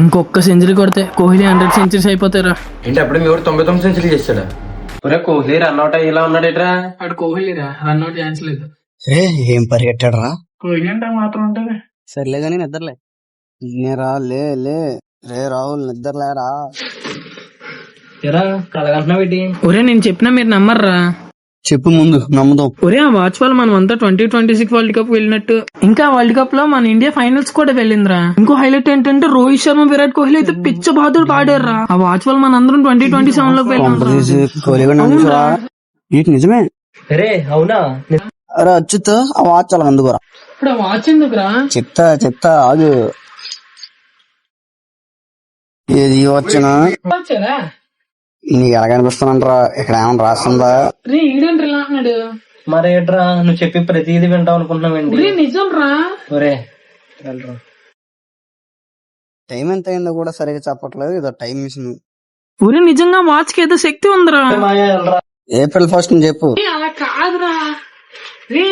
ఇంకొక సెంచరీ కొడితే కోహ్లీ 100 సెంచరీస్ అయిపోతారా? ఏంటి అప్పుడు మీ ఊరు 99 సెంచరీ చేస్తాడా? ఒరే కోహ్లీ రన్అట్ అయ్యి ఇలా ఉన్నాడేట్రా? అటు కోహ్లీరా రన్అట్ ఛాన్స్ లేదు. ఏం పరిగెట్టాడు రా. కోహ్లీ అంటే మాత్రం ఉంటది. సర్లే గానీ నిద్రలే. నేరా లే లే రే రాహుల్ నిద్రలేరా. ఎరా కలగంటున్నావు ఏంటి? ఒరే నేను చెప్పినా మీరు నమ్మర్రా. చెప్పు ముందు నమ్ముదాం. ఒరే ఆ వాచ్ వల్ల మనం అంతా 2026 వరల్డ్ కప్ వెళ్ళినట్టు. ఇంకా వరల్డ్ కప్ లో మన ఇండియా ఫైనల్స్ కూడా వెళ్ళిందిరా. ఇంకో హైలైట్ ఏంటంటే రోహిత్ శర్మ విరాట్ కోహ్లీ అయితే పిచ్చ బాధుడు పాడారా. ఆ వాచ్ వల్ల మన అందరం 2027 లోకి వెళ్ళాం. ఇది నిజమే. రే అవునా? అరే అచ్చుతో ఆ వాచ్ అలా అందుకోరా. ఇప్పుడు ఆ వాచ్ ఎందుకురా? చెప్తా ఆగు. ఏది వచ్చిన వచ్చారా? నీకు ఎలా కనిపిస్తానంటరా? ఇక్కడ ఏమైనా రాస్తుందా? రే ఈడేంటి ఇలా అన్నాడు? మరేట్రా నువ్వు చెప్పి ప్రతిదీ వింటావు అనుకుంటున్నావేంటి? ఒరే నిజం రా. ఒరే వెళ్ళరా. టైం ఎంత అయిందో కూడా సరిగా చెప్పట్లేదు. ఇదో టైం మిషన్. ఒరే నిజంగా వాచ్ కి ఏదో శక్తి ఉందిరా. మాయా వెళ్ళరా. ఏప్రిల్ 1 చెప్పు. అలా కాదురా. రే